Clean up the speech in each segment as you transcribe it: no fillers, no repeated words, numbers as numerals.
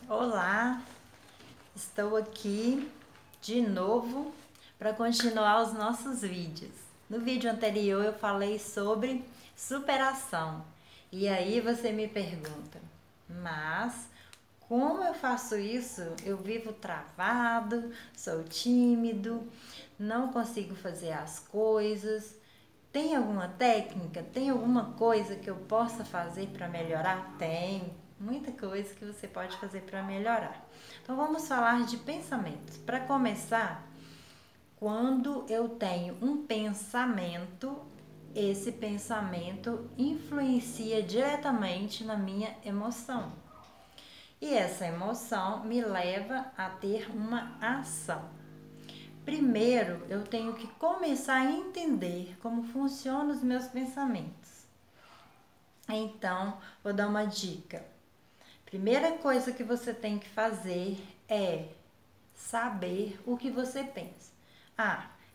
Olá, estou aqui de novo para continuar os nossos vídeos. No vídeo anterior eu falei sobre superação e aí você me pergunta, mas como eu faço isso? Eu vivo travado, sou tímido, não consigo fazer as coisas. Tem alguma técnica? Tem alguma coisa que eu possa fazer para melhorar? Tem muita coisa que você pode fazer para melhorar. Então vamos falar de pensamentos. Para começar, quando eu tenho um pensamento, esse pensamento influencia diretamente na minha emoção. E essa emoção me leva a ter uma ação. Primeiro, eu tenho que começar a entender como funcionam os meus pensamentos. Então, vou dar uma dica. Primeira coisa que você tem que fazer é saber o que você pensa.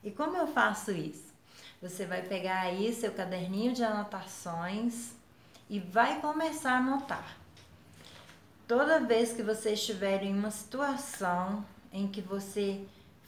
E como eu faço isso? Você vai pegar aí seu caderninho de anotações e vai começar a anotar. Toda vez que você estiver em uma situação em que você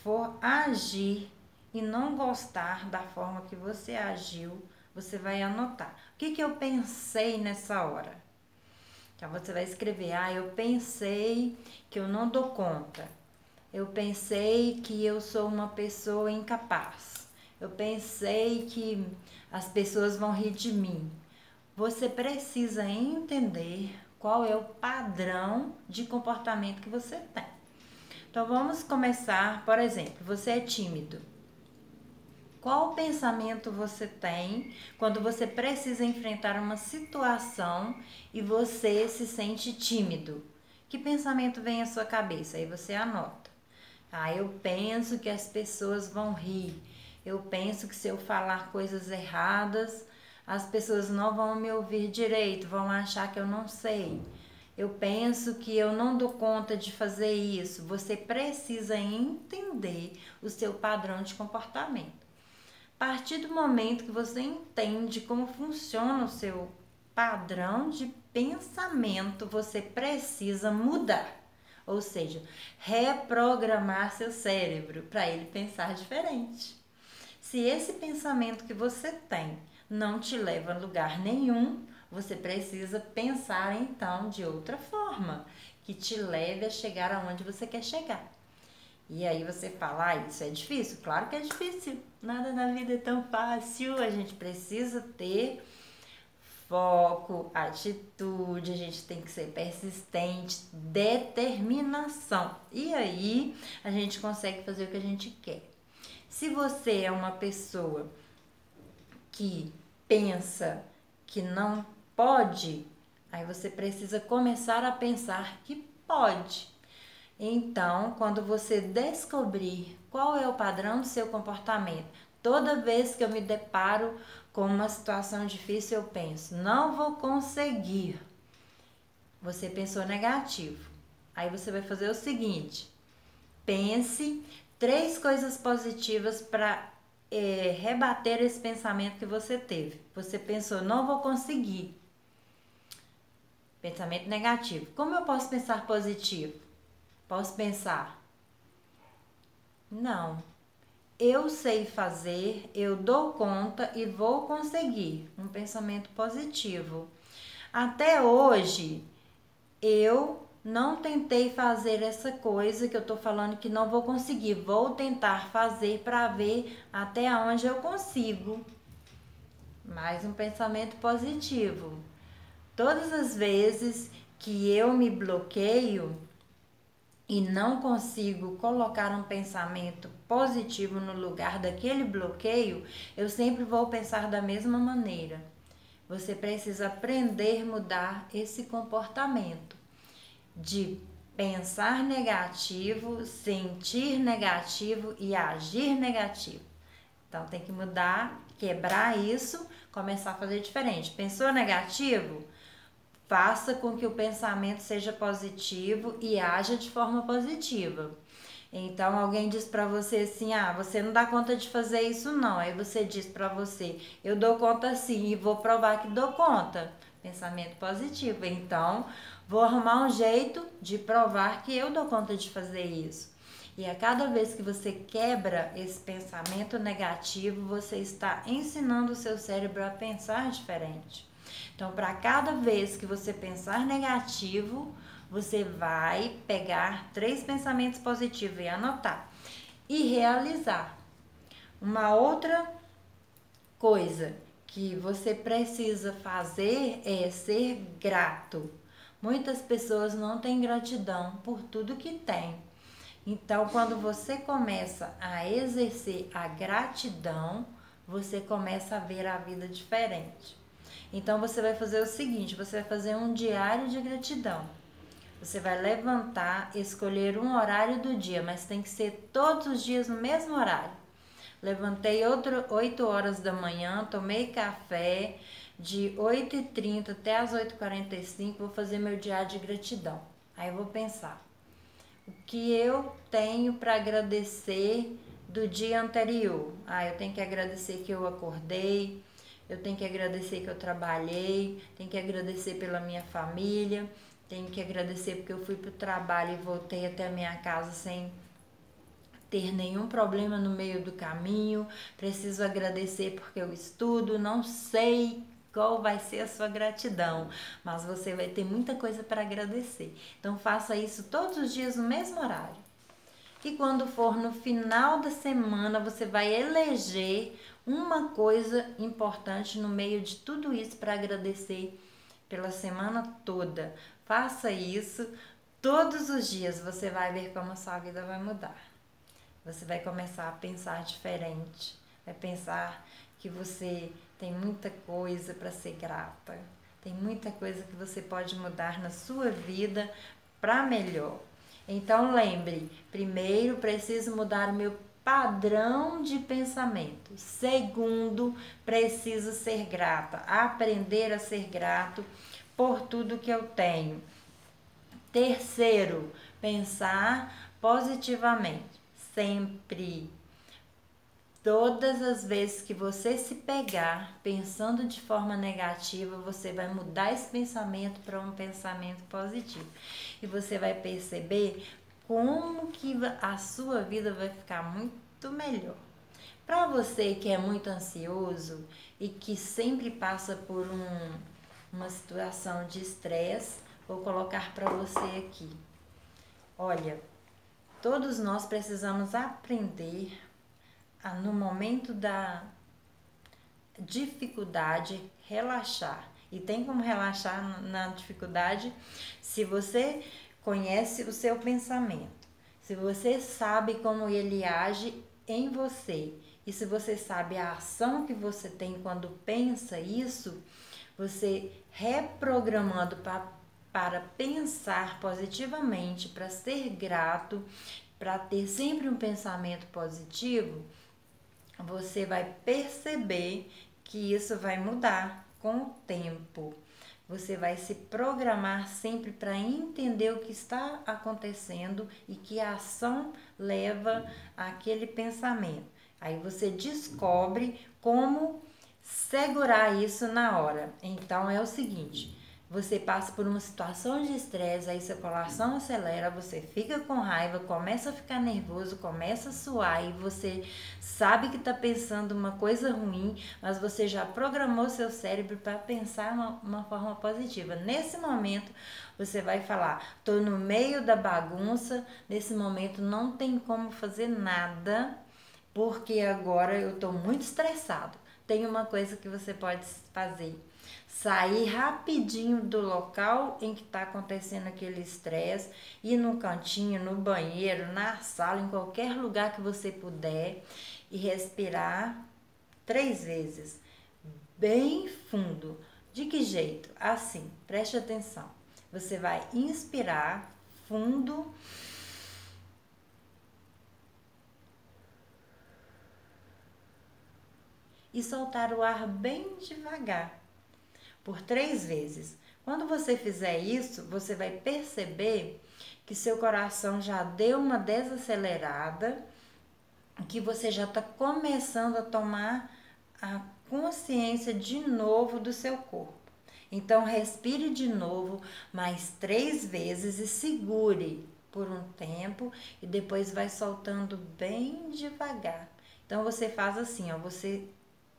for agir e não gostar da forma que você agiu, você vai anotar. O que eu pensei nessa hora? Então você vai escrever, eu pensei que eu não dou conta. Eu pensei que eu sou uma pessoa incapaz. Eu pensei que as pessoas vão rir de mim. Você precisa entender qual é o padrão de comportamento que você tem. Então vamos começar, por exemplo, você é tímido. Qual pensamento você tem quando você precisa enfrentar uma situação e você se sente tímido? Que pensamento vem à sua cabeça? Aí você anota. Eu penso que as pessoas vão rir. Eu penso que se eu falar coisas erradas, as pessoas não vão me ouvir direito, vão achar que eu não sei. Eu penso que eu não dou conta de fazer isso. Você precisa entender o seu padrão de comportamento. A partir do momento que você entende como funciona o seu padrão de pensamento, você precisa mudar. Ou seja, reprogramar seu cérebro para ele pensar diferente. Se esse pensamento que você tem não te leva a lugar nenhum, você precisa pensar então de outra forma, que te leve a chegar aonde você quer chegar. E aí você fala, isso é difícil? Claro que é difícil. Nada na vida é tão fácil. A gente precisa ter foco, atitude, a gente tem que ser persistente, determinação. E aí a gente consegue fazer o que a gente quer. Se você é uma pessoa que pensa que não pode, aí você precisa começar a pensar que pode. Então, quando você descobrir qual é o padrão do seu comportamento, toda vez que eu me deparo com uma situação difícil, eu penso, não vou conseguir. Você pensou negativo. Aí você vai fazer o seguinte, pense 3 coisas positivas para rebater esse pensamento que você teve. Você pensou, não vou conseguir. Pensamento negativo. Como eu posso pensar positivo? Posso pensar, não, eu sei fazer, eu dou conta e vou conseguir. Um pensamento positivo. Até hoje, eu não tentei fazer essa coisa que eu tô falando que não vou conseguir. Vou tentar fazer para ver até onde eu consigo. Mais um pensamento positivo. Todas as vezes que eu me bloqueio e não consigo colocar um pensamento positivo no lugar daquele bloqueio, eu sempre vou pensar da mesma maneira. Você precisa aprender a mudar esse comportamento de pensar negativo, sentir negativo e agir negativo. Então tem que mudar, quebrar isso, começar a fazer diferente. Pensou negativo? Faça com que o pensamento seja positivo e haja de forma positiva. Então alguém diz para você assim, você não dá conta de fazer isso não. Aí você diz para você, eu dou conta sim e vou provar que dou conta. Pensamento positivo. Então, vou arrumar um jeito de provar que eu dou conta de fazer isso. E a cada vez que você quebra esse pensamento negativo, você está ensinando o seu cérebro a pensar diferente. Então, para cada vez que você pensar negativo, você vai pegar 3 pensamentos positivos e anotar. E realizar. Uma outra coisa que você precisa fazer é ser grato. Muitas pessoas não têm gratidão por tudo que têm. Então, quando você começa a exercer a gratidão, você começa a ver a vida diferente. Então, você vai fazer o seguinte, você vai fazer um diário de gratidão. Você vai levantar, escolher um horário do dia, mas tem que ser todos os dias no mesmo horário. Levantei 8 horas da manhã, tomei café, de 8h30 até as 8h45, vou fazer meu diário de gratidão. Aí eu vou pensar, o que eu tenho para agradecer do dia anterior? Eu tenho que agradecer que eu acordei, eu tenho que agradecer que eu trabalhei, tenho que agradecer pela minha família, tenho que agradecer porque eu fui para o trabalho e voltei até a minha casa sem ter nenhum problema no meio do caminho. Preciso agradecer porque eu estudo, não sei qual vai ser a sua gratidão, mas você vai ter muita coisa para agradecer. Então faça isso todos os dias no mesmo horário. E quando for no final da semana, você vai eleger uma coisa importante no meio de tudo isso para agradecer pela semana toda. Faça isso todos os dias, você vai ver como a sua vida vai mudar. Você vai começar a pensar diferente, vai pensar que você tem muita coisa para ser grata, tem muita coisa que você pode mudar na sua vida para melhor. Então lembre, primeiro preciso mudar o meu padrão de pensamento. Segundo, preciso ser grata, aprender a ser grato por tudo que eu tenho. Terceiro, pensar positivamente. Sempre. Todas as vezes que você se pegar pensando de forma negativa, você vai mudar esse pensamento para um pensamento positivo. E você vai perceber como que a sua vida vai ficar muito melhor. Para você que é muito ansioso e que sempre passa por uma situação de estresse, vou colocar para você aqui. Olha, todos nós precisamos aprender a, no momento da dificuldade, relaxar. E tem como relaxar na dificuldade se você conhece o seu pensamento, se você sabe como ele age em você e se você sabe a ação que você tem quando pensa isso, você reprogramando para pensar positivamente, para ser grato, para ter sempre um pensamento positivo, você vai perceber que isso vai mudar com o tempo. Você vai se programar sempre para entender o que está acontecendo e que a ação leva àquele pensamento. Aí você descobre como segurar isso na hora. Então é o seguinte, você passa por uma situação de estresse, aí seu coração acelera, você fica com raiva, começa a ficar nervoso, começa a suar e você sabe que está pensando uma coisa ruim, mas você já programou seu cérebro para pensar uma forma positiva. Nesse momento, você vai falar, estou no meio da bagunça, nesse momento não tem como fazer nada, porque agora eu estou muito estressado. Tem uma coisa que você pode fazer. Sair rapidinho do local em que está acontecendo aquele estresse, ir no cantinho, no banheiro, na sala, em qualquer lugar que você puder e respirar 3 vezes, bem fundo. De que jeito? Assim, preste atenção. Você vai inspirar fundo e soltar o ar bem devagar, por 3 vezes. Quando você fizer isso, você vai perceber que seu coração já deu uma desacelerada, que você já está começando a tomar a consciência de novo do seu corpo. Então, respire de novo mais 3 vezes e segure por um tempo e depois vai soltando bem devagar. Então, você faz assim, ó, você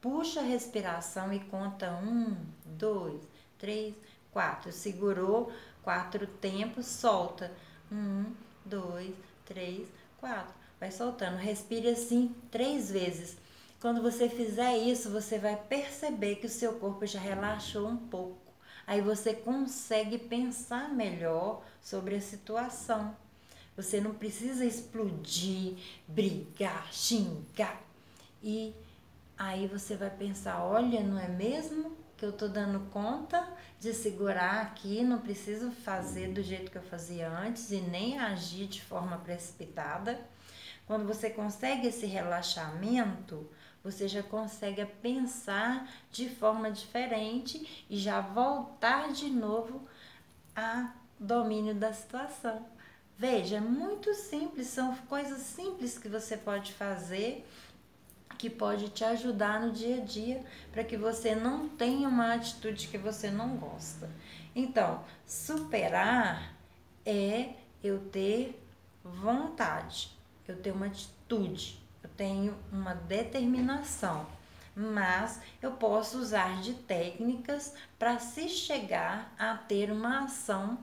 puxa a respiração e conta 1, 2, 3, 4. Segurou 4 tempos, solta. 1, 2, 3, 4. Vai soltando. Respire assim 3 vezes. Quando você fizer isso, você vai perceber que o seu corpo já relaxou um pouco. Aí você consegue pensar melhor sobre a situação. Você não precisa explodir, brigar, xingar. E aí você vai pensar, olha, não é mesmo que eu tô dando conta de segurar aqui, não preciso fazer do jeito que eu fazia antes e nem agir de forma precipitada. Quando você consegue esse relaxamento, você já consegue pensar de forma diferente e já voltar de novo a domínio da situação. Veja, é muito simples, são coisas simples que você pode fazer, que pode te ajudar no dia a dia, para que você não tenha uma atitude que você não gosta. Então, superar é eu ter vontade, eu ter uma atitude, eu tenho uma determinação, mas eu posso usar de técnicas para se chegar a ter uma ação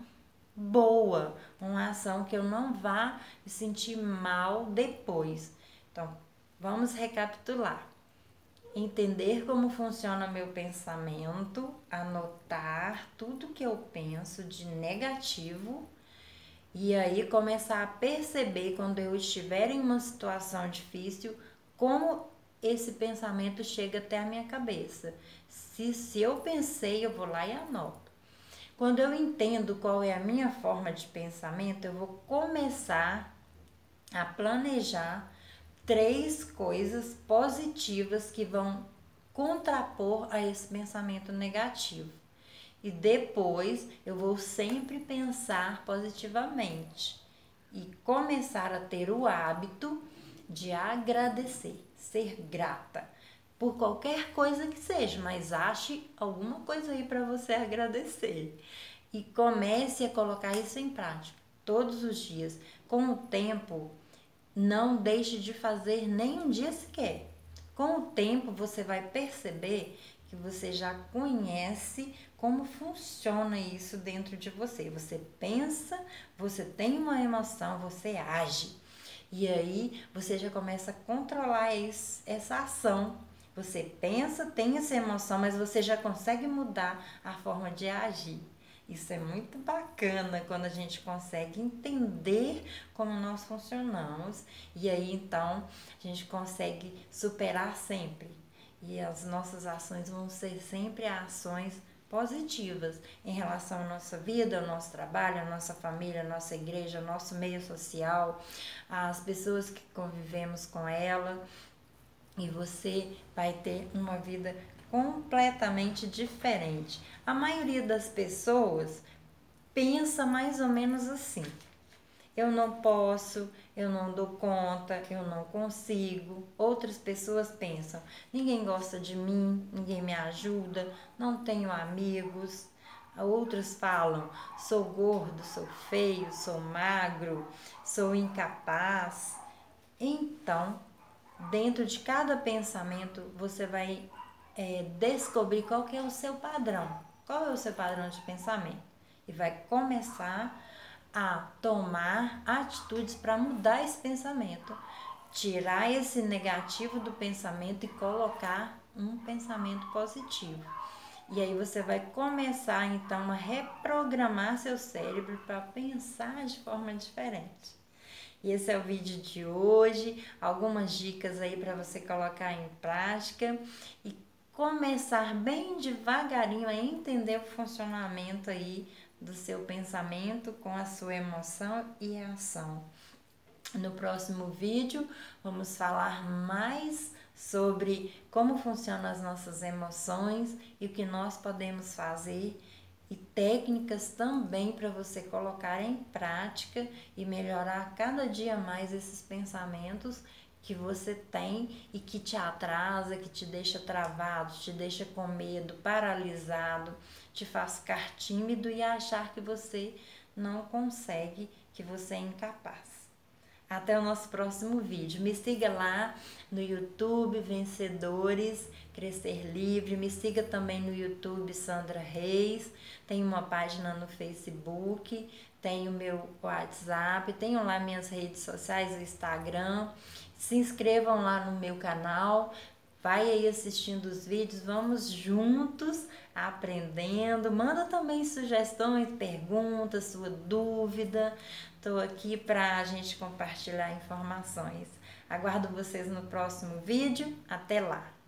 boa, uma ação que eu não vá me sentir mal depois. Então, vamos recapitular. Entender como funciona meu pensamento, anotar tudo que eu penso de negativo e aí começar a perceber quando eu estiver em uma situação difícil, como esse pensamento chega até a minha cabeça. Se eu pensei, eu vou lá e anoto. Quando eu entendo qual é a minha forma de pensamento, eu vou começar a planejar 3 coisas positivas que vão contrapor a esse pensamento negativo. E depois eu vou sempre pensar positivamente e começar a ter o hábito de agradecer, ser grata por qualquer coisa que seja, mas ache alguma coisa aí para você agradecer. E comece a colocar isso em prática todos os dias. Com o tempo, não deixe de fazer nem um dia sequer. Com o tempo, você vai perceber que você já conhece como funciona isso dentro de você. Você pensa, você tem uma emoção, você age. E aí você já começa a controlar essa ação. Você pensa, tem essa emoção, mas você já consegue mudar a forma de agir. Isso é muito bacana quando a gente consegue entender como nós funcionamos e aí então a gente consegue superar sempre. E as nossas ações vão ser sempre ações positivas em relação à nossa vida, ao nosso trabalho, à nossa família, à nossa igreja, ao nosso meio social, às pessoas que convivemos com ela. E você vai ter uma vida completamente diferente. A maioria das pessoas pensa mais ou menos assim: eu não posso, eu não dou conta, eu não consigo. Outras pessoas pensam: ninguém gosta de mim, ninguém me ajuda, não tenho amigos. Outros falam: sou gordo, sou feio, sou magro, sou incapaz. Então, dentro de cada pensamento, você vai descobrir qual que é o seu padrão. Qual é o seu padrão de pensamento? E vai começar a tomar atitudes para mudar esse pensamento. Tirar esse negativo do pensamento e colocar um pensamento positivo. E aí você vai começar então a reprogramar seu cérebro para pensar de forma diferente. E esse é o vídeo de hoje, algumas dicas aí para você colocar em prática e começar bem devagarinho a entender o funcionamento aí do seu pensamento com a sua emoção e a ação. No próximo vídeo vamos falar mais sobre como funcionam as nossas emoções e o que nós podemos fazer e técnicas também para você colocar em prática e melhorar cada dia mais esses pensamentos que você tem e que te atrasa, que te deixa travado, te deixa com medo, paralisado, te faz ficar tímido e achar que você não consegue, que você é incapaz. Até o nosso próximo vídeo. Me siga lá no YouTube, Vencedores, Crescer Livre. Me siga também no YouTube, Sandra Reis. Tenho uma página no Facebook, tenho meu WhatsApp, tenho lá minhas redes sociais, o Instagram. Se inscrevam lá no meu canal. Vai aí assistindo os vídeos, vamos juntos aprendendo. Manda também sugestões, perguntas, sua dúvida. Estou aqui para a gente compartilhar informações. Aguardo vocês no próximo vídeo. Até lá!